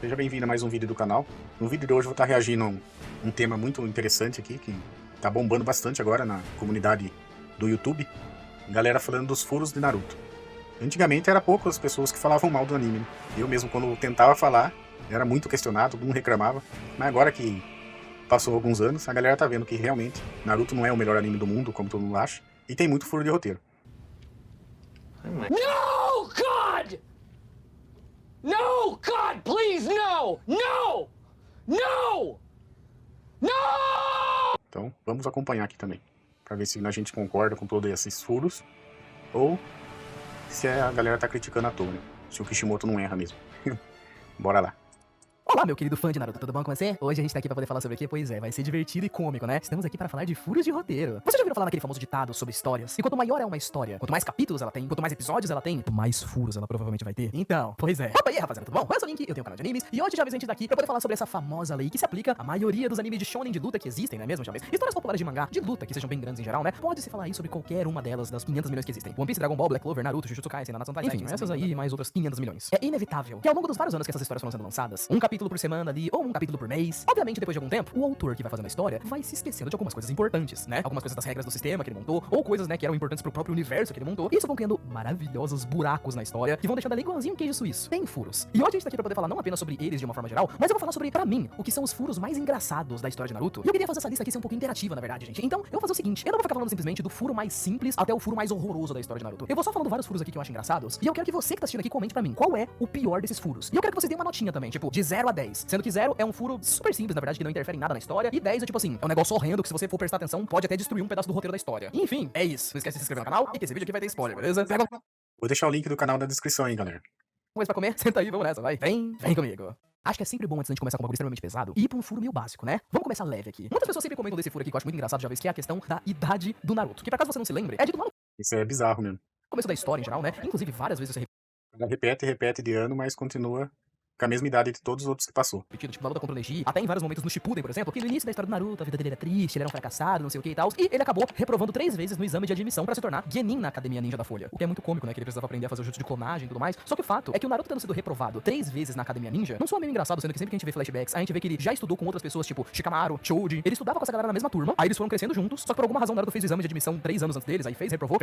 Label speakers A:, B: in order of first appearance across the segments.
A: Seja bem-vindo a mais um vídeo do canal. No vídeo de hoje eu vou estar reagindo a um tema muito interessante aqui, que tá bombando bastante agora na comunidade do YouTube. Galera falando dos furos de Naruto. Antigamente era poucas as pessoas que falavam mal do anime, né? Eu mesmo, quando tentava falar, era muito questionado, todo mundo reclamava. Mas agora que passou alguns anos, a galera tá vendo que realmente Naruto não é o melhor anime do mundo, como todo mundo acha, e tem muito furo de roteiro.
B: No, God! No, God, please, no! No! No! No!
A: Então, vamos acompanhar aqui também, pra ver se a gente concorda com todos esses furos, ou se a galera tá criticando à toa, né? Se o Kishimoto não erra mesmo. Bora lá.
C: Olá, meu querido fã de Naruto, tudo bom com você? Hoje a gente tá aqui pra poder falar sobre o quê? Pois é, vai ser divertido e cômico, né? Estamos aqui pra falar de furos de roteiro. Você já ouviu falar naquele famoso ditado sobre histórias? E quanto maior é uma história, quanto mais capítulos ela tem, quanto mais episódios ela tem, quanto mais furos ela provavelmente vai ter. Então, pois é. Opa aí, rapaziada, tudo bom? Eu sou o Link, eu tenho um canal de animes, e hoje já a gente daqui pra poder falar sobre essa famosa lei que se aplica à maioria dos animes de shonen de luta que existem, não é mesmo, James? Histórias populares de mangá, de luta, que sejam bem grandes em geral, né? Pode-se falar aí sobre qualquer uma delas, das 500 milhões que existem. One Piece, Dragon Ball, Black Clover, Naruto, Jujutsu Kaisen, Nanatsu no Taizai, enfim, essas aí e mais outras 500 milhões. É inevitável que ao longo dos vários anos que essas histórias foram sendo lançadas, um capítulo por semana ali, ou um capítulo por mês, obviamente depois de algum tempo, o autor que vai fazendo a história vai se esquecendo de algumas coisas importantes, né? Algumas coisas das regras do sistema que ele montou, ou coisas, né, que eram importantes pro próprio universo que ele montou. E isso vão criando maravilhosos buracos na história, que vão deixando ali igualzinho um queijo suíço. Tem furos. E hoje a gente tá aqui pra poder falar não apenas sobre eles de uma forma geral, mas eu vou falar sobre, pra mim, o que são os furos mais engraçados da história de Naruto. E eu queria fazer essa lista aqui ser um pouco interativa, na verdade, gente. Então, eu vou fazer o seguinte, eu não vou ficar falando simplesmente do furo mais simples até o furo mais horroroso da história de Naruto. Eu vou só falando vários furos aqui que eu acho engraçados, e eu quero que você que tá assistindo aqui comente pra mim qual é o pior desses furos. E eu quero que você dê uma notinha também, tipo, de 0 a 10. Sendo que 0 é um furo super simples, na verdade, que não interfere em nada na história. E 10 é tipo assim, é um negócio horrendo que se você for prestar atenção, pode até destruir um pedaço do roteiro da história. Enfim, é isso. Não esquece de se inscrever no canal e que esse vídeo aqui vai ter spoiler, beleza? Pega
A: Vou deixar o link do canal na descrição aí, galera.
C: uma coisa pra comer, senta aí, vamos nessa, vai. Vem comigo. Acho que é sempre bom antes da gente começar com um bagulho extremamente pesado ir pra um furo meio básico, né? Vamos começar leve aqui. Muitas pessoas sempre comentam desse furo aqui que eu acho muito engraçado, já vez, que é a questão da idade do Naruto. Que pra caso você não se lembre, é dito lá no
A: Isso é bizarro mesmo.
C: começo da história em geral, né? Inclusive várias vezes você
A: Ela repete e repete de ano, mas continua com a mesma idade de todos os outros que passou.
C: repetido, tipo, na luta contra o Neji, até em vários momentos no Shippuden, por exemplo, que no início da história do Naruto, a vida dele era triste, ele era um fracassado, não sei o que e tal, e ele acabou reprovando 3 vezes no exame de admissão pra se tornar Genin na Academia Ninja da Folha. O que é muito cômico, né, que ele precisava aprender a fazer o jutsu de clonagem e tudo mais. Só que o fato é que o Naruto tendo sido reprovado 3 vezes na Academia Ninja, não só meio engraçado, sendo que sempre que a gente vê flashbacks, a gente vê que ele já estudou com outras pessoas, tipo Shikamaru, Choji, ele estudava com essa galera na mesma turma, aí eles foram crescendo juntos, só que por alguma razão o Naruto fez o exame de admissão 3 anos antes deles, aí reprovou,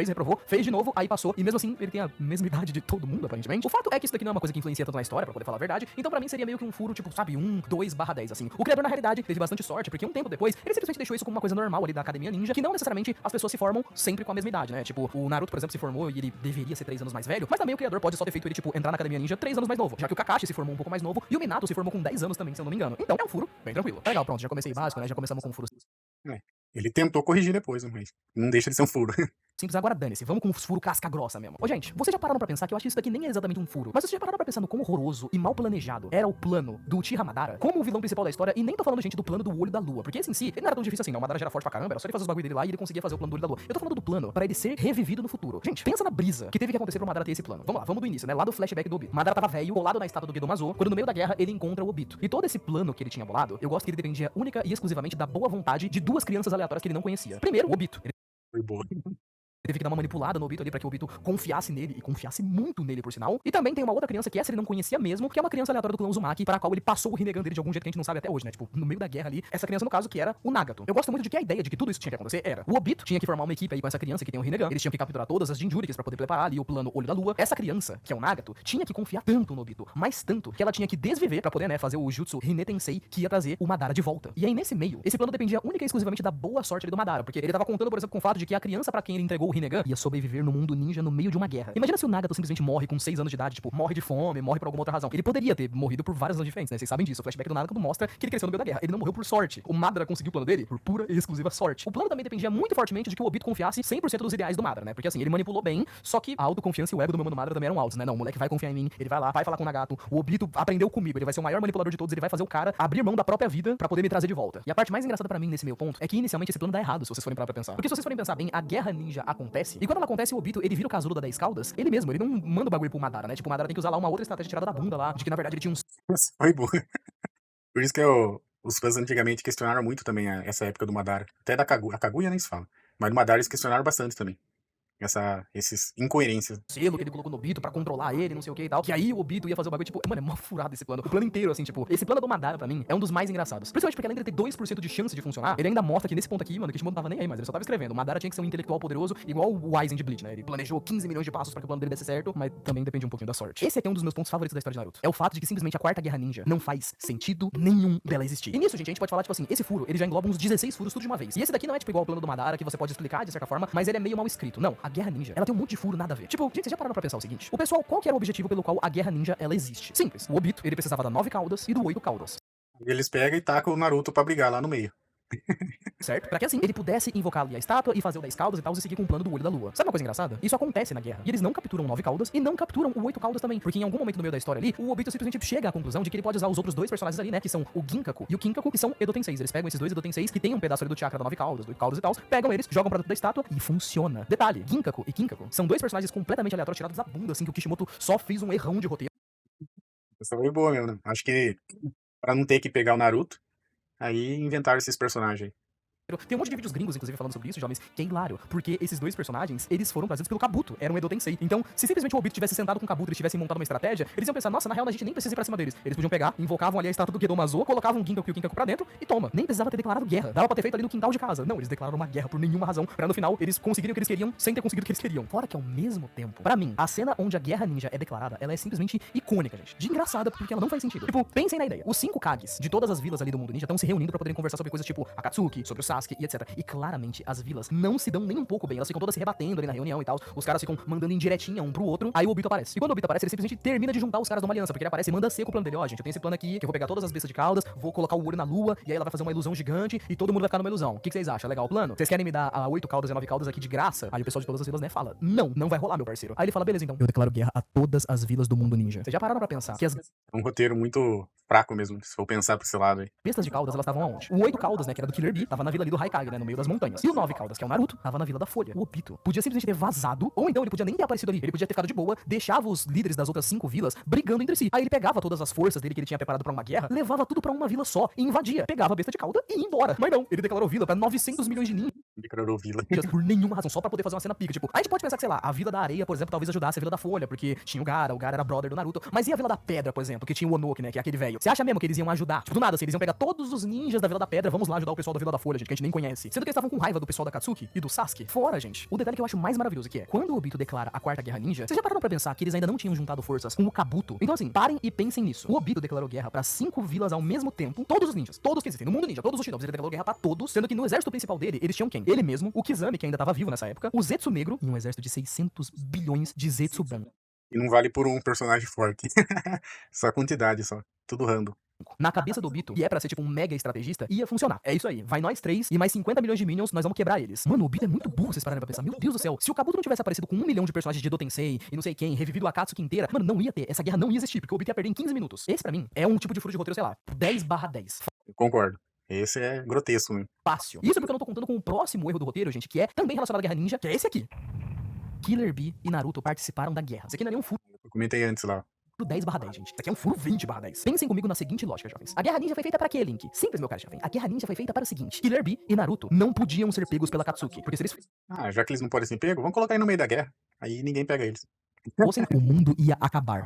C: fez de novo, aí passou, e mesmo assim ele tem a mesma idade de todo mundo, aparentemente. O fato é que isso daqui não é uma coisa que influencia tanto na história, pra poder falar a verdade, então pra mim seria meio que um furo, tipo, sabe, 2/10, assim. O criador, na realidade, teve bastante sorte, porque um tempo depois, ele simplesmente deixou isso como uma coisa normal ali da Academia Ninja, que não necessariamente as pessoas se formam sempre com a mesma idade, né? Tipo, o Naruto, por exemplo, se formou e ele deveria ser 3 anos mais velho, mas também o criador pode só ter feito ele, tipo, entrar na Academia Ninja 3 anos mais novo, já que o Kakashi se formou um pouco mais novo e o Minato se formou com 10 anos também, se eu não me engano. Então, é um furo bem tranquilo. Legal, pronto, já comecei básico, né? Já começamos com furos
A: É. Ele tentou corrigir depois, né, mas não deixa de ser um furo.
C: simples. Agora dane-se, vamos com os furos casca grossa mesmo. Ô, gente, vocês já pararam pra pensar que eu acho que isso daqui nem é exatamente um furo, mas vocês já pararam pra pensar no quão horroroso e mal planejado era o plano do Uchiha Madara como o vilão principal da história, e nem tô falando, gente, do plano do olho da lua, porque esse em si, ele não era tão difícil assim, não. O Madara já era forte pra caramba, era só ele fazer os bagulho dele lá e ele conseguia fazer o plano do olho da lua. Eu tô falando do plano pra ele ser revivido no futuro. Gente, pensa na brisa que teve que acontecer pro Madara ter esse plano. Vamos lá, vamos do início, né? Lá do flashback do Obito. Madara tava velho, colado na estátua do Gedomazo, quando no meio da guerra ele encontra o Obito. E todo esse plano que ele tinha bolado, eu gosto que ele dependia única e exclusivamente da boa vontade de 2 crianças aleatórias que ele não conhecia. Primeiro, o Obito.
A: Foi boa.
C: Ele teve que dar uma manipulada no Obito ali pra que o Obito confiasse nele, e confiasse muito nele, por sinal. E também tem uma outra criança que essa ele não conhecia mesmo, que é uma criança aleatória do clã Uzumaki, para a qual ele passou o Rinnegan dele de algum jeito que a gente não sabe até hoje, né? Tipo, no meio da guerra ali, essa criança, no caso, que era o Nagato. Eu gosto muito de que a ideia de que tudo isso tinha que acontecer era: o Obito tinha que formar uma equipe aí com essa criança que tem o Rinnegan, eles tinham que capturar todas as Jinchurikis pra poder preparar ali o plano Olho da Lua. Essa criança, que é o Nagato, tinha que confiar tanto no Obito, mas tanto, que ela tinha que desviver pra poder, né, fazer o Jutsu Rinne Tensei, que ia trazer o Madara de volta. E aí, nesse meio, esse plano dependia única e exclusivamente da boa sorte ali do Madara, porque ele tava contando, por exemplo, com o fato de que a criança pra quem ele entregou o Rinnegan ia sobreviver no mundo ninja no meio de uma guerra. Imagina se o Nagato simplesmente morre com 6 anos de idade, tipo, morre de fome, morre por alguma outra razão. Ele poderia ter morrido por várias razões diferentes, né? Vocês sabem disso. O flashback do Nagato mostra que ele cresceu no meio da guerra. Ele não morreu por sorte. O Madara conseguiu o plano dele por pura e exclusiva sorte. O plano também dependia muito fortemente de que o Obito confiasse 100% dos ideais do Madara, né? Porque assim, ele manipulou bem, só que a autoconfiança e o ego do meu mano Madara também eram altos, né? Não, o moleque vai confiar em mim, ele vai lá, vai falar com o Nagato. O Obito aprendeu comigo, ele vai ser o maior manipulador de todos, ele vai fazer o cara abrir mão da própria vida pra poder me trazer de volta. E a parte mais engraçada pra mim nesse meu ponto é que inicialmente esse plano dá errado, se vocês forem parar pra pensar. Porque se vocês forem pensar bem, a guerra ninja acontece, e quando ela acontece, o Obito, ele vira o casulo da 10 caudas, ele mesmo, ele não manda o bagulho pro Madara, né? Tipo, o Madara tem que usar lá uma outra estratégia tirada da bunda lá, de que na verdade ele tinha uns.
A: Foi boa. Por isso que os fãs antigamente questionaram muito também essa época do Madara. Até da a Kaguya nem se fala. Mas do Madara eles questionaram bastante também. esses incoerências.
C: Selo que ele colocou no Obito pra controlar ele, não sei o que e tal. Que aí o Obito ia fazer o bagulho, tipo, mano, é mó furado esse plano. O plano inteiro, assim, tipo, esse plano do Madara, pra mim, é um dos mais engraçados. Principalmente porque além de ele ter 2% de chance de funcionar, ele ainda mostra que nesse ponto aqui, mano, que Kishimoto não tava nem aí, mas ele só tava escrevendo. O Madara tinha que ser um intelectual poderoso, igual o Aizen de Bleach, né? Ele planejou 15 milhões de passos pra que o plano dele desse certo, mas também depende um pouquinho da sorte. Esse aqui é um dos meus pontos favoritos da história de Naruto. É o fato de que simplesmente a Quarta Guerra Ninja não faz sentido nenhum dela existir. E nisso, gente, a gente pode falar, tipo assim, esse furo, ele já engloba uns 16 furos tudo de uma vez. E esse daqui não é, tipo, igual o plano do Madara, que você pode explicar de certa forma, mas ele é meio mal escrito. Não, a Guerra Ninja, ela tem um monte de furo nada a ver. Tipo, gente, vocês já pararam pra pensar o seguinte? O pessoal, qual que era o objetivo pelo qual a Guerra Ninja, ela existe? Simples. O Obito, ele precisava da 9 caudas e do 8 caudas.
A: Eles pegam e tacam o Naruto pra brigar lá no meio.
C: Certo? Pra que assim ele pudesse invocar ali a estátua e fazer o 10 caudas e tal e seguir com o plano do olho da lua. Sabe uma coisa engraçada? Isso acontece na guerra. E eles não capturam 9 caudas e não capturam o 8 caudas também. Porque em algum momento no meio da história ali, o Obito simplesmente chega à conclusão de que ele pode usar os outros dois personagens ali, né? Que são o Ginkaku e o Kinkaku, que são Edo Tenseis. Eles pegam esses dois Edo Tenseis que tem um pedaço ali do chakra da 9 caudas, do 8 caudas e tal, pegam eles, jogam pra dentro da estátua e funciona. Detalhe, Ginkaku e Kinkaku são dois personagens completamente aleatórios tirados da bunda, assim, que o Kishimoto só fez um errão de roteiro.
A: Essa foi boa mesmo, né? Acho que pra não ter que pegar o Naruto, aí inventaram esses personagens aí.
C: Tem um monte de vídeos gringos, inclusive, falando sobre isso, jovens, que é hilário, porque esses dois personagens, eles foram trazidos pelo Kabuto, era um Edo Tensei. Então, se simplesmente o Obito tivesse sentado com o Kabuto e eles tivessem montado uma estratégia, eles iam pensar, nossa, na real a gente nem precisa ir pra cima deles. Eles podiam pegar, invocavam ali a estátua do Gedomazo, colocavam o Ginkaku e o Kinkaku pra dentro e toma. Nem precisava ter declarado guerra. Dava pra ter feito ali no quintal de casa. Não, eles declararam uma guerra por nenhuma razão, pra no final eles conseguirem o que eles queriam sem ter conseguido o que eles queriam. Fora que ao mesmo tempo, pra mim, a cena onde a Guerra Ninja é declarada, ela é simplesmente icônica, gente. De engraçada, porque ela não faz sentido. Tipo, pensem na ideia. Os 5 Kages de todas as vilas ali do mundo ninja estão se reunindo pra poderem conversar sobre coisas tipo Akatsuki, sobre o Sasuke e etc. E claramente as vilas não se dão nem um pouco bem. Elas ficam todas se rebatendo ali na reunião e tal. Os caras ficam mandando indiretinha um pro outro. Aí o Obito aparece. E quando o Obito aparece, ele simplesmente termina de juntar os caras numa aliança. Porque ele aparece e manda seco o plano dele. Ó, gente, eu tenho esse plano aqui, que eu vou pegar todas as bestas de caudas, vou colocar o olho na lua, e aí ela vai fazer uma ilusão gigante e todo mundo vai ficar numa ilusão. O que vocês acham? Legal o plano? Vocês querem me dar a 8 caudas e a 9 caudas aqui de graça? Aí o pessoal de todas as vilas, né, fala: não, não vai rolar, meu parceiro. Aí ele fala: beleza, então. Eu declaro guerra a todas as vilas do mundo ninja. Vocês já pararam pra pensar que as
A: É um roteiro muito fraco mesmo, se for pensar por esse lado aí.
C: bestas de caudas, elas estavam aonde? O 8 caudas, né, que era do Killer Bee, tava na vila ali do Haikage, né, no meio das montanhas. E o 9 caudas, que é o Naruto, tava na vila da Folha. O Obito podia simplesmente ter vazado, ou então ele podia nem ter aparecido ali. Ele podia ter ficado de boa, deixava os líderes das outras 5 vilas brigando entre si. Aí ele pegava todas as forças dele que ele tinha preparado pra uma guerra, levava tudo pra uma vila só e invadia. Pegava a besta de cauda e ia embora. Mas não, ele declarou vila pra 900 milhões de ninjas
A: Declarou vila.
C: por nenhuma razão, só pra poder fazer uma cena pica. Tipo, a gente pode pensar que, sei lá, a Vila da Areia, por exemplo, talvez ajudasse a Vila da Folha, porque tinha o Gaara era brother do Naruto. Mas e a Vila da Pedra, por exemplo, que tinha o Onoki, né, que é aquele velho? Você acha mesmo que eles iam ajudar? Tipo, do nada, assim, eles iam pegar todos os ninjas da Vila da Pedra, vamos lá ajudar o pessoal da Vila da Folha, gente, que a gente nem conhece. Sendo que eles estavam com raiva do pessoal da Katsuki e do Sasuke. Fora, gente, o detalhe que eu acho mais maravilhoso que é, quando o Obito declara a Quarta Guerra Ninja, vocês já pararam pra pensar que eles ainda não tinham juntado forças com o Kabuto? Então assim, parem e pensem nisso. O Obito declarou guerra pra 5 vilas ao mesmo tempo, todos os ninjas, todos que existem no mundo ninja, todos os Shinobis, ele declarou guerra pra todos, sendo que no exército principal dele, eles tinham quem? Ele mesmo, o Kizami, que ainda tava vivo nessa época, o Zetsu Negro e um exército de 600 bilhões de Zetsu branco.
A: E não vale por um personagem forte. Só quantidade, só. Tudo random.
C: Na cabeça do Obito, e é pra ser tipo um mega estrategista, ia funcionar. É isso aí. Vai nós 3 e mais 50 milhões de minions, nós vamos quebrar eles. Mano, o Obito é muito burro, vocês pararem pra pensar. Meu Deus do céu. Se o Kabuto não tivesse aparecido com 1 milhão de personagens de Edo Tensei e não sei quem, revivido a Akatsuki inteira, mano, não ia ter. Essa guerra não ia existir, porque o Obito ia perder em 15 minutos. Esse pra mim é um tipo de furo de roteiro, sei lá, 10/10.
A: Eu concordo. Esse é grotesco mesmo.
C: Fácil. Isso porque eu não tô contando com o próximo erro do roteiro, gente, que é também relacionado à Guerra Ninja, que é esse aqui. Killer Bee e Naruto participaram da guerra. Isso aqui não é nem um furo
A: Eu comentei antes lá.
C: 10/10, gente. Isso aqui é um furo 20/10. Pensem comigo na seguinte lógica, jovens. A Guerra Ninja foi feita pra quê, Link? Simples, meu cara jovem. A Guerra Ninja foi feita para o seguinte: Killer Bee e Naruto não podiam ser pegos pela Katsuki, porque se eles
A: Ah, já que eles não podem ser pegos, vamos colocar aí no meio da guerra. Aí ninguém pega eles.
C: fossem, o mundo ia acabar.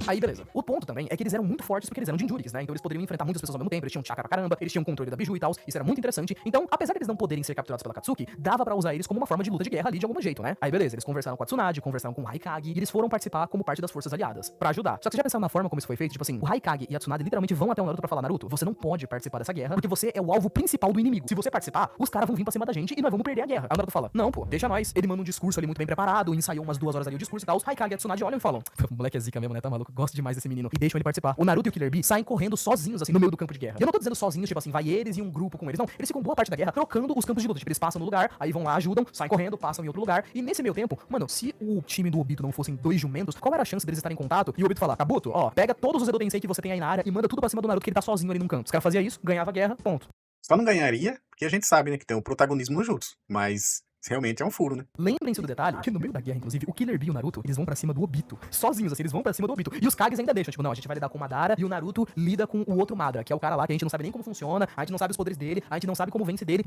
C: Aí, beleza. O ponto também é que eles eram muito fortes porque eles eram Jinchurikis, né? Então eles poderiam enfrentar muitas pessoas ao mesmo tempo, eles tinham chakra pra caramba, eles tinham controle da Biju e tal, isso era muito interessante. Então, apesar de eles não poderem ser capturados pela Katsuki, dava pra usar eles como uma forma de luta de guerra ali de algum jeito, né? Aí, beleza, eles conversaram com a Tsunade, conversaram com o Haikage, e eles foram participar como parte das forças aliadas, pra ajudar. Só que você já pensaram na forma como isso foi feito? Tipo assim, o Haikage e a Tsunade literalmente vão até o Naruto pra falar: Naruto, você não pode participar dessa guerra, porque você é o alvo principal do inimigo. Se você participar, os caras vão vir pra cima da gente e nós vamos perder a guerra. Aí o Naruto fala: não, pô, deixa nós. Ele manda um discurso ali muito bem preparado, ensaiou umas 2 horas ali o discurso e tal. Os Haikage e a Tsunade olham e falam: o moleque é zica mesmo, né? Tá maluco? Gosto demais desse menino. E deixam ele participar. O Naruto e o Killer Bee saem correndo sozinhos, assim, no meio do campo de guerra. E eu não tô dizendo sozinhos, tipo assim, vai eles e um grupo com eles. Não, eles ficam boa parte da guerra trocando os campos de luta. Tipo, eles passam no lugar, aí vão lá, ajudam, saem correndo, passam em outro lugar. E nesse meio tempo, mano, se o time do Obito não fossem 2 jumentos, qual era a chance deles estarem em contato? E o Obito falar: Kabuto, ó, pega todos os Edo Tensei que você tem aí na área e manda tudo pra cima do Naruto, que ele tá sozinho ali num canto. Os caras faziam isso, ganhava a guerra, ponto.
A: Só não ganharia, porque a gente sabe, né, que tem o protagonismo no Jutsu. Mas realmente é um furo, né?
C: Lembrem-se do detalhe que no meio da guerra, inclusive, o Killer Bee e o Naruto, eles vão pra cima do Obito. Sozinhos, assim, eles vão pra cima do Obito. E os Kages ainda deixam, tipo, não, a gente vai lidar com o Madara e o Naruto lida com o outro Madara, que é o cara lá que a gente não sabe nem como funciona, a gente não sabe os poderes dele, a gente não sabe como vence dele.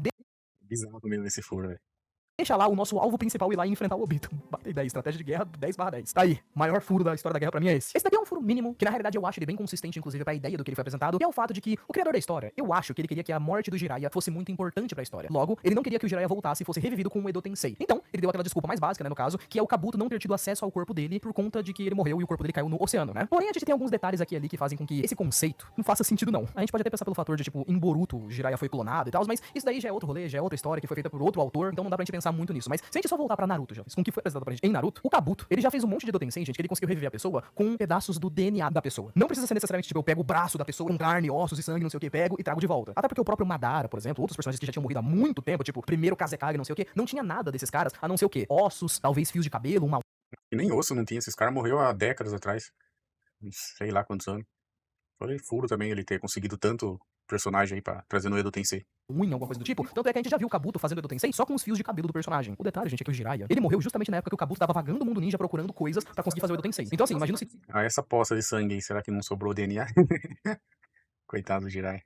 A: Bizarro mesmo esse furo, velho.
C: deixa lá o nosso alvo principal ir lá e enfrentar o Obito. Bate ideia, estratégia de guerra 10/10. Tá aí, maior furo da história da guerra pra mim é esse. Esse daqui é um furo mínimo, que na realidade eu acho ele bem consistente, inclusive, pra ideia do que ele foi apresentado, que é o fato de que o criador da história, eu acho que ele queria que a morte do Jiraiya fosse muito importante pra história. Logo, ele não queria que o Jiraiya voltasse e fosse revivido com o Edo Tensei. Então, ele deu aquela desculpa mais básica, né, no caso, que é o Kabuto não ter tido acesso ao corpo dele por conta de que ele morreu e o corpo dele caiu no oceano, né? Porém, a gente tem alguns detalhes aqui e ali que fazem com que esse conceito não faça sentido, não. A gente pode até pensar pelo fator de, tipo, em Boruto, o Jiraiya foi clonado e tal, mas isso daí já é outro rolê, já é outra história que foi feita por outro autor, então não dá pra gente pensar muito nisso. Mas se a gente só voltar pra Naruto, jovens, com o que foi apresentado pra gente em Naruto, o Kabuto, ele já fez um monte de Edo Tensei, gente, que ele conseguiu reviver a pessoa com pedaços do DNA da pessoa. Não precisa ser necessariamente, tipo, eu pego o braço da pessoa com carne, ossos e sangue, não sei o que, pego e trago de volta. Até porque o próprio Madara, por exemplo, outros personagens que já tinham morrido há muito tempo, tipo, primeiro Kazekage, não sei o que, não tinha nada desses caras, a não ser o quê? Ossos, talvez fios de cabelo, uma
A: E nem osso não tinha, esses caras morreu há décadas atrás. Sei lá quantos anos. Foi furo também ele ter conseguido tanto personagem aí pra trazer no Edo Tensei.
C: unha, alguma coisa do tipo. Tanto é que a gente já viu o Kabuto fazendo Edo Tensei só com os fios de cabelo do personagem. O detalhe, gente, é que o Jiraiya, ele morreu justamente na época que o Kabuto tava vagando o mundo ninja procurando coisas pra conseguir fazer o Edo Tensei. Então assim, imagina o seguinte,
A: Essa poça de sangue aí, será que não sobrou DNA? Coitado do Jiraiya.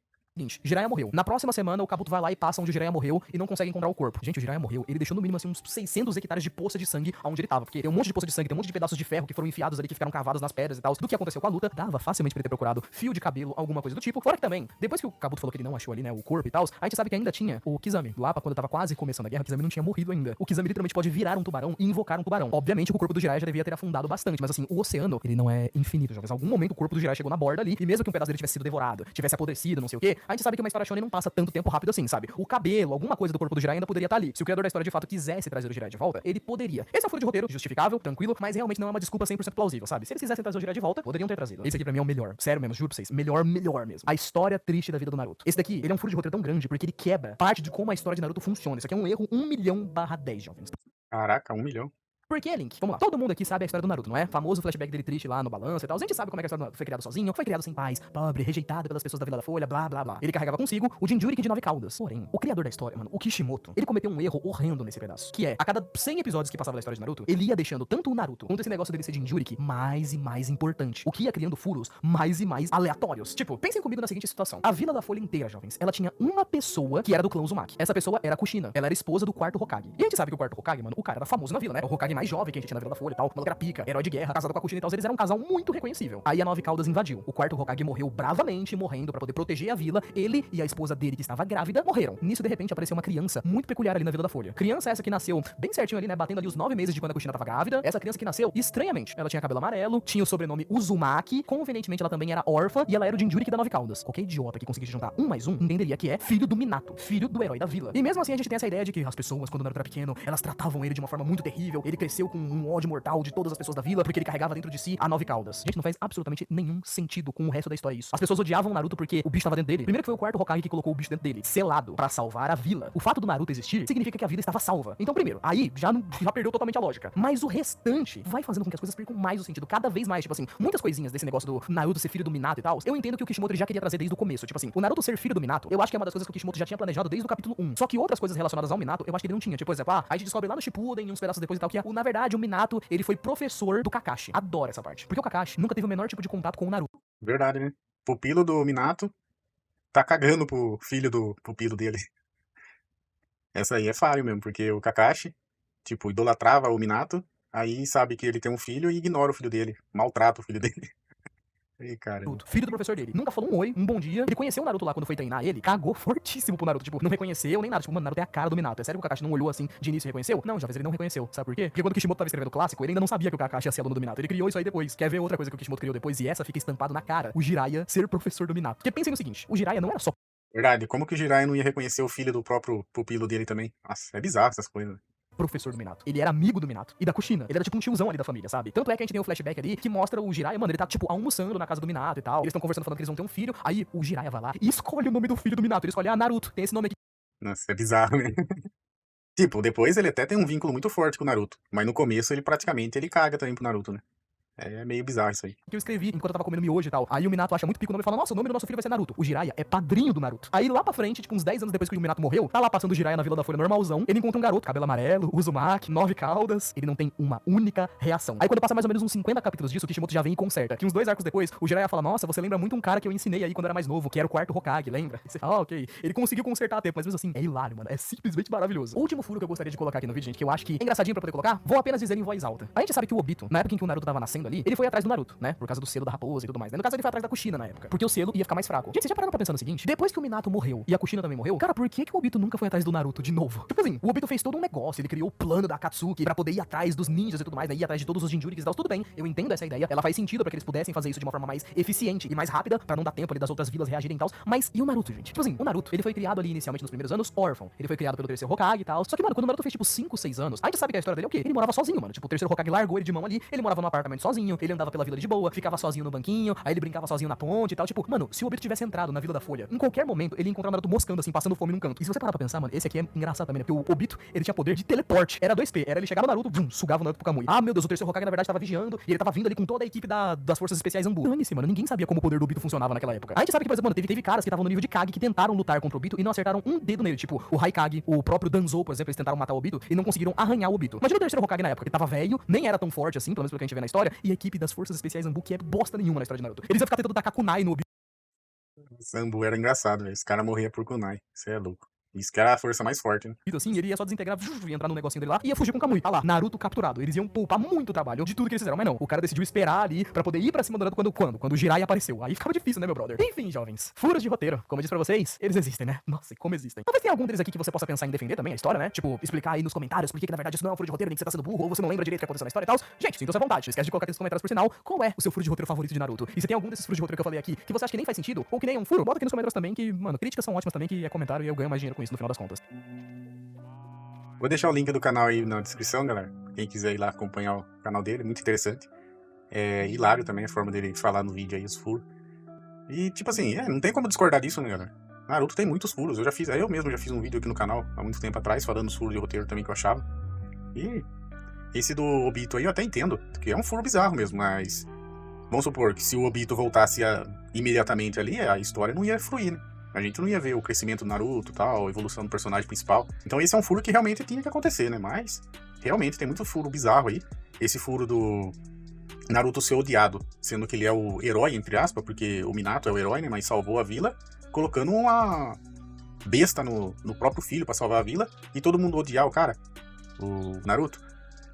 C: Jiraiya morreu. Na próxima semana, o Kabuto vai lá e passa onde o Jiraiya morreu e não consegue encontrar o corpo. Gente, o Jiraiya morreu. Ele deixou no mínimo assim uns 600 hectares de poça de sangue onde ele tava. Porque tem um monte de poça de sangue, tem um monte de pedaços de ferro que foram enfiados ali, que ficaram cavados nas pedras e tal. Do que aconteceu com a luta, dava facilmente pra ele ter procurado fio de cabelo, alguma coisa do tipo. Fora que também, depois que o Kabuto falou que ele não achou ali, né, o corpo e tal, a gente sabe que ainda tinha o Kizami. Lá pra quando tava quase começando a guerra, o Kizami não tinha morrido ainda. O Kizami literalmente pode virar um tubarão e invocar um tubarão. Obviamente, o corpo do Jiraiya já devia ter afundado bastante, mas assim, o oceano, ele não é infinito, jovens. Em algum momento o corpo do Jiraiya chegou na borda ali, e mesmo que um pedaço dele tivesse sido devorado, tivesse apodrecido, não sei o quê, a gente sabe que uma história shonen não passa tanto tempo rápido assim, sabe? O cabelo, alguma coisa do corpo do Jiraiya ainda poderia estar ali. Se o criador da história de fato quisesse trazer o Jiraiya de volta, ele poderia. Esse é um furo de roteiro, justificável, tranquilo, mas realmente não é uma desculpa 100% plausível, sabe? Se eles quisessem trazer o Jiraiya de volta, poderiam ter trazido. Esse aqui pra mim é o melhor. Sério mesmo, juro pra vocês. Melhor mesmo. A história triste da vida do Naruto. Esse daqui, ele é um furo de roteiro tão grande porque ele quebra parte de como a história de Naruto funciona. Isso aqui é um erro 1.000.000/10, jovens.
A: Caraca, 1 milhão.
C: Por que, Link? Vamos lá. Todo mundo aqui sabe a história do Naruto, não é? Famoso flashback dele triste lá no balanço e tal. A gente sabe como é que a história do Naruto foi criado sozinho, foi criado sem pais, pobre, rejeitado pelas pessoas da Vila da Folha, blá blá blá. Ele carregava consigo o Jinchuriki de 9 caudas. Porém, o criador da história, mano, o Kishimoto, ele cometeu um erro horrendo nesse pedaço. Que é, a cada 100 episódios que passava da história de Naruto, ele ia deixando tanto o Naruto quanto esse negócio dele ser Jinchuriki mais e mais importante. O que ia criando furos mais e mais aleatórios. Tipo, pensem comigo na seguinte situação. A Vila da Folha inteira, jovens, ela tinha uma pessoa que era do clã Uzumaki. Essa pessoa era a Kushina. Ela era esposa do quarto Hokage. E a gente sabe que o quarto Hokage, mano, o cara era famoso na vila, né? O Hokage mais jovem que a gente tinha na Vila da Folha e tal. O maluco era pica, herói de guerra, casado com a Kushina e tal. Eles eram um casal muito reconhecível. Aí a 9 Caudas invadiu. O quarto Hokage morreu bravamente, morrendo pra poder proteger a vila. Ele e a esposa dele, que estava grávida, morreram. Nisso, de repente, apareceu uma criança muito peculiar ali na Vila da Folha. Criança essa que nasceu bem certinho ali, né? Batendo ali os 9 meses de quando a Kushina tava grávida. Essa criança que nasceu, estranhamente, ela tinha cabelo amarelo, tinha o sobrenome Uzumaki. Convenientemente, ela também era órfã e ela era o Jinchuriki da 9 Caudas. Qualquer idiota que conseguisse juntar 1 mais 1 entenderia que é filho do Minato, filho do herói da vila. E mesmo assim, a gente tem essa ideia de que as pessoas, quando o Naruto era pequeno, elas tratavam ele de uma forma muito terrível. Ele cresceu com um ódio mortal de todas as pessoas da vila, porque ele carregava dentro de si a 9 Caudas. Gente, não faz absolutamente nenhum sentido com o resto da história isso. As pessoas odiavam o Naruto porque o bicho tava dentro dele. Primeiro que foi o quarto Hokage que colocou o bicho dentro dele, selado, pra salvar a vila. O fato do Naruto existir significa que a vila estava salva. Então, primeiro, aí já perdeu totalmente a lógica. Mas o restante vai fazendo com que as coisas percam mais o sentido, cada vez mais. Tipo assim, muitas coisinhas desse negócio do Naruto ser filho do Minato e tal, eu entendo que o Kishimoto já queria trazer desde o começo. Tipo assim, o Naruto ser filho do Minato, eu acho que é uma das coisas que o Kishimoto já tinha planejado desde o capítulo 1. Só que outras coisas relacionadas ao Minato, eu acho que ele não tinha. Tipo, por exemplo, a gente descobre lá no Shippuden, uns pedaços depois e tal, que na verdade o Minato, ele foi professor do Kakashi. Adoro essa parte. Porque o Kakashi nunca teve o menor tipo de contato com o Naruto.
A: Verdade, né? Pupilo do Minato tá cagando pro filho do pupilo dele. Essa aí é falho mesmo, porque o Kakashi, tipo, idolatrava o Minato, aí sabe que ele tem um filho e ignora o filho dele, maltrata o filho dele. Ei, cara.
C: Filho do professor dele. Nunca falou um oi, um bom dia. Ele conheceu o Naruto lá quando foi treinar ele. Cagou fortíssimo pro Naruto. Tipo, não reconheceu nem nada. Tipo, mano, Naruto é a cara do Minato. É sério que o Kakashi não olhou assim de início e reconheceu? Não, jovens, ele não reconheceu. Sabe por quê? Porque quando o Kishimoto tava escrevendo o clássico, ele ainda não sabia que o Kakashi ia ser aluno do Minato. Ele criou isso aí depois. Quer ver outra coisa que o Kishimoto criou depois? E essa fica estampado na cara. O Jiraiya ser professor do Minato. Porque pensem no seguinte, o Jiraiya não era só
A: Verdade, como que o Jiraiya não ia reconhecer o filho do próprio pupilo dele também? Nossa, é bizarro essas coisas.
C: professor do Minato. Ele era amigo do Minato e da Kushina. Ele era tipo um tiozão ali da família, sabe? Tanto é que a gente tem um flashback ali que mostra o Jiraiya, mano, ele tá tipo almoçando na casa do Minato e tal. Eles estão conversando falando que eles vão ter um filho. Aí o Jiraiya vai lá e escolhe o nome do filho do Minato. Ele escolhe, Naruto. Tem esse nome aqui.
A: Nossa, é bizarro, né? Tipo, depois ele até tem um vínculo muito forte com o Naruto. Mas no começo ele praticamente ele caga também pro Naruto, né? É meio bizarro isso aí.
C: Que eu escrevi enquanto eu tava comendo miojo e tal. Aí o Minato acha muito pico o nome e fala, nossa, o nome do nosso filho vai ser Naruto. O Jiraiya é padrinho do Naruto. Aí lá pra frente, tipo uns 10 anos depois que o Minato morreu, tá lá passando o Jiraiya na Vila da Folha normalzão, ele encontra um garoto, cabelo amarelo, Uzumaki, 9 caudas, ele não tem uma única reação. Aí quando passa mais ou menos uns 50 capítulos disso, o Kishimoto já vem e conserta. Que uns 2 arcos depois, o Jiraiya fala, nossa, você lembra muito um cara que eu ensinei aí quando era mais novo, que era o quarto Hokage, lembra? E você fala, ok. Ele conseguiu consertar a tempo, mas mesmo assim, é hilário, mano. É simplesmente maravilhoso. O último furo que eu gostaria de colocar aqui no vídeo, gente, que eu acho que é engraçadinho pra poder colocar, vou apenas dizer em voz alta. A gente sabe que o Obito, na época em que o Naruto tava nascendo ali, ele foi atrás do Naruto, né? Por causa do selo da raposa e tudo mais, né? No caso, ele foi atrás da Kushina na época, porque o selo ia ficar mais fraco. Gente, vocês já pararam pra pensar no seguinte? Depois que o Minato morreu e a Kushina também morreu, cara, por que o Obito nunca foi atrás do Naruto de novo? Tipo assim, o Obito fez todo um negócio, ele criou o plano da Akatsuki pra poder ir atrás dos ninjas e tudo mais, né? Ir atrás de todos os Jinchurikis e tal, tudo bem. Eu entendo essa ideia, ela faz sentido pra que eles pudessem fazer isso de uma forma mais eficiente e mais rápida, pra não dar tempo ali das outras vilas reagirem e tal. Mas e o Naruto, gente? Tipo assim, o Naruto, ele foi criado ali inicialmente nos primeiros anos órfão. Ele foi criado pelo terceiro Hokage e tal. Só que, mano, quando o Naruto fez tipo 5, 6 anos, a gente sabe que a história dele é o quê? Ele morava sozinho, mano. Tipo, o terceiro Hokage largou ele de mão ali, ele morava num apartamento sozinho, ele andava pela vila de boa, ficava sozinho no banquinho, aí ele brincava sozinho na ponte e tal. Tipo, mano, se o Obito tivesse entrado na Vila da Folha, em qualquer momento, ele ia encontrar o Naruto moscando assim, passando fome num canto. E se você parar pra pensar, mano, esse aqui é engraçado também, né? Porque o Obito, ele tinha poder de teleporte. Era 2P, era ele chegar no Naruto, sugava o Naruto pro Kamui. Ah, meu Deus, o terceiro Hokage na verdade tava vigiando e ele tava vindo ali com toda a equipe das forças especiais Zambu. Dane-se, mano, ninguém sabia como o poder do Obito funcionava naquela época. A gente sabe que, por exemplo, mano, teve caras que estavam no nível de Kage que tentaram lutar contra o Obito e não acertaram um dedo nele. Tipo, o Haikage, o próprio Danzou, por exemplo, eles tentaram matar o Obito e não conseguiram arranhar o Obito. Imagina o terceiro Hokage na época, que tava velho, nem era tão forte assim, pelo menos pelo que a gente vê na história, e a equipe das forças especiais Zambu, que é bosta nenhuma na história de Naruto. Eles iam ficar tentando tacar kunai no Obito.
A: O Zambu era engraçado, velho. Esse cara morria por kunai. Isso é louco. Isso que era a força mais forte, né?
C: Assim, ele ia só desintegrar, ia entrar no negocinho dele lá e ia fugir com o Kamui. Ah lá, Naruto capturado. Eles iam poupar muito trabalho de tudo que eles fizeram, mas não. O cara decidiu esperar ali pra poder ir pra cima do Naruto quando o Jiraiya apareceu. Aí ficava difícil, né, meu brother? Enfim, jovens, furos de roteiro. Como eu disse pra vocês, eles existem, né? Nossa, e como existem. Talvez tenha algum deles aqui que você possa pensar em defender também a história, né? Tipo, explicar aí nos comentários por que na verdade isso não é um furo de roteiro, nem que você tá sendo burro, ou você não lembra direito o que aconteceu na história e tal. Gente, sinta-se à vontade. Não esquece de colocar aqui nos comentários, por sinal, qual é o seu furo de roteiro favorito de Naruto. E se tem algum desses furos de roteiro que eu falei aqui que você acha que nem faz sentido, ou que nem é um furo, bota aqui nos comentários também, que, mano, críticas são ótimas também, que é comentário e eu ganho mais dinheiro com isso no final das contas.
A: Vou deixar o link do canal aí na descrição, galera. Quem quiser ir lá acompanhar o canal dele, muito interessante. É hilário também a forma dele falar no vídeo aí, os furos. E, tipo assim, não tem como discordar disso, né, galera? Naruto tem muitos furos. Eu mesmo já fiz um vídeo aqui no canal, há muito tempo atrás, falando dos furos de roteiro também que eu achava. E esse do Obito aí eu até entendo, que é um furo bizarro mesmo, mas... Vamos supor que se o Obito voltasse imediatamente ali, a história não ia fluir, né? A gente não ia ver o crescimento do Naruto e tal, a evolução do personagem principal. Então esse é um furo que realmente tinha que acontecer, né? Mas, realmente, tem muito furo bizarro aí. Esse furo do Naruto ser odiado, sendo que ele é o herói, entre aspas, porque o Minato é o herói, né? Mas salvou a vila, colocando uma besta no próprio filho pra salvar a vila, e todo mundo odiar o cara, o Naruto.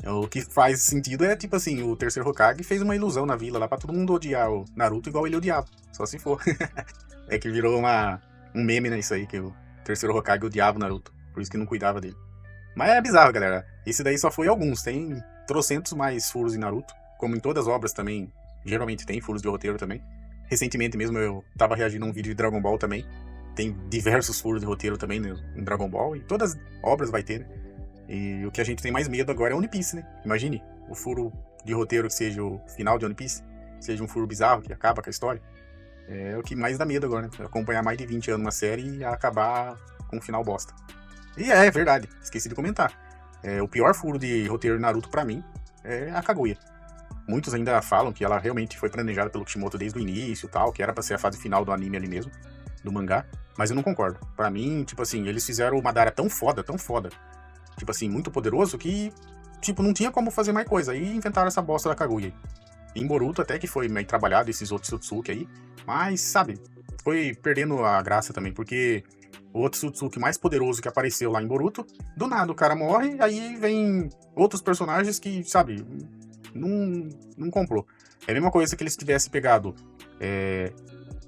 A: O que faz sentido é, tipo assim, o terceiro Hokage fez uma ilusão na vila lá pra todo mundo odiar o Naruto igual ele odiava, só se for. É que virou um meme, né, isso aí, que o terceiro Hokage odiava o Naruto, por isso que não cuidava dele. Mas é bizarro, galera. Esse daí só foi alguns, tem trocentos mais furos em Naruto, como em todas as obras também, geralmente tem furos de roteiro também. Recentemente mesmo eu tava reagindo a um vídeo de Dragon Ball também, tem diversos furos de roteiro também, né, em Dragon Ball, e todas as obras vai ter, né? E o que a gente tem mais medo agora é One Piece, né? Imagine, o furo de roteiro que seja o final de One Piece, seja um furo bizarro que acaba com a história. É o que mais dá medo agora, né? Acompanhar mais de 20 anos uma série e acabar com um final bosta. E é verdade, esqueci de comentar. O pior furo de roteiro de Naruto pra mim é a Kaguya. Muitos ainda falam que ela realmente foi planejada pelo Kishimoto desde o início e tal, que era pra ser a fase final do anime ali mesmo, do mangá. Mas eu não concordo. Pra mim, tipo assim, eles fizeram o Madara tão foda, tipo assim, muito poderoso que, tipo, não tinha como fazer mais coisa. Aí inventaram essa bosta da Kaguya. Em Boruto até que foi meio trabalhado esses Otsutsuki aí, mas, sabe, foi perdendo a graça também, porque o Otsutsuki mais poderoso que apareceu lá em Boruto, do nada o cara morre, aí vem outros personagens que, sabe, não comprou. É a mesma coisa que eles tivessem pegado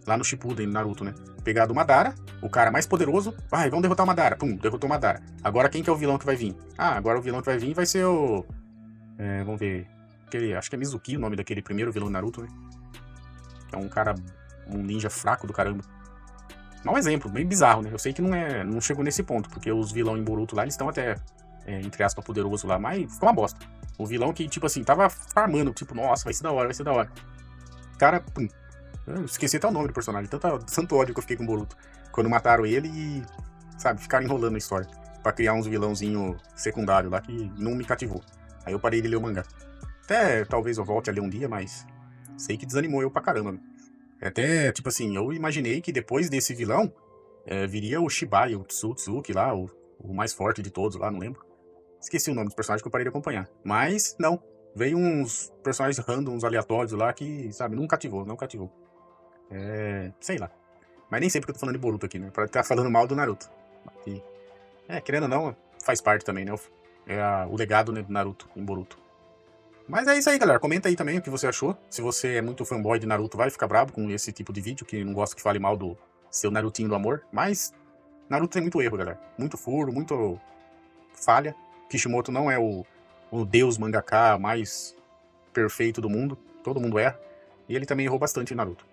A: lá no Shippuden, Naruto, né? Pegado o Madara, o cara mais poderoso, vamos derrotar o Madara, pum, derrotou o Madara. Agora quem que é o vilão que vai vir? Agora o vilão que vai vir vai ser o... vamos ver... acho que é Mizuki o nome daquele primeiro vilão do Naruto, né? É um cara, um ninja fraco do caramba. Mau exemplo, bem bizarro, né? Eu sei que não chegou nesse ponto, porque os vilões em Boruto lá, eles estão até, entre aspas, poderoso lá, mas ficou uma bosta. O vilão que, tipo assim, tava farmando, tipo, nossa, vai ser da hora. Cara, pum, eu esqueci até o nome do personagem, tanto ódio que eu fiquei com o Boruto. Quando mataram ele e, sabe, ficaram enrolando a história pra criar uns vilãozinho secundário lá que não me cativou. Aí eu parei de ler o mangá. Até talvez eu volte a ler um dia, mas sei que desanimou eu pra caramba. Até, tipo assim, eu imaginei que depois desse vilão, viria o Shibai, o Tsutsuki lá, o mais forte de todos lá, não lembro. Esqueci o nome dos personagens que eu parei de acompanhar. Mas, não. Veio uns personagens randoms aleatórios lá que, sabe, não cativou. Sei lá. Mas nem sei porque eu tô falando de Boruto aqui, né? Pra estar falando mal do Naruto. E, querendo ou não, faz parte também, né? O legado, né, do Naruto em Boruto. Mas é isso aí, galera. Comenta aí também o que você achou. Se você é muito fanboy de Naruto, vai ficar bravo com esse tipo de vídeo, que não gosta que fale mal do seu Narutinho do amor. Mas Naruto tem muito erro, galera. Muito furo, muito falha. Kishimoto não é o deus mangaka mais perfeito do mundo. Todo mundo erra. E ele também errou bastante em Naruto.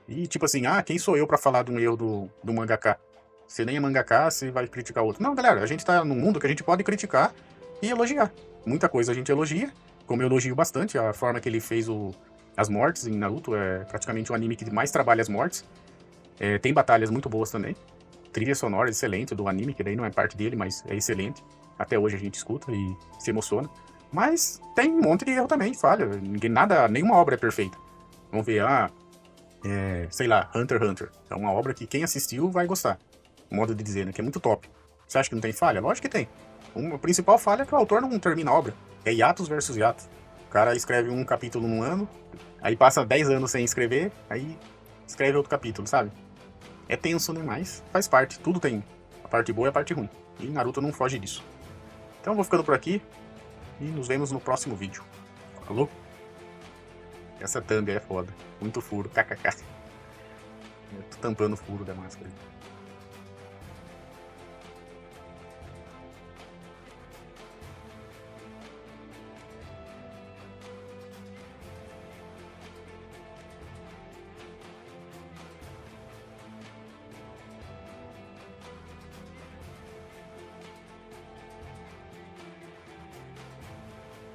A: E tipo assim, quem sou eu pra falar de um erro do mangaka? Você nem é mangaka, você vai criticar outro. Não, galera, a gente tá num mundo que a gente pode criticar e elogiar. Muita coisa a gente elogia, como eu elogio bastante a forma que ele fez as mortes em Naruto. É praticamente o anime que mais trabalha as mortes. Tem batalhas muito boas também. Trilha sonora excelente do anime, que daí não é parte dele, mas é excelente. Até hoje a gente escuta e se emociona. Mas tem um monte de erro também, falha. Nenhuma obra é perfeita. Vamos ver, sei lá, Hunter x Hunter. É uma obra que quem assistiu vai gostar. Modo de dizer, né? Que é muito top. Você acha que não tem falha? Lógico que tem. A principal falha é que o autor não termina a obra. É hiatus versus hiatus. O cara escreve um capítulo num ano, aí passa 10 anos sem escrever, aí escreve outro capítulo, sabe? É tenso, né? Mas faz parte. Tudo tem a parte boa e a parte ruim. E Naruto não foge disso. Então eu vou ficando por aqui e nos vemos no próximo vídeo. Falou? Essa thumb é foda. Muito furo. KKK. Eu tô tampando o furo da máscara.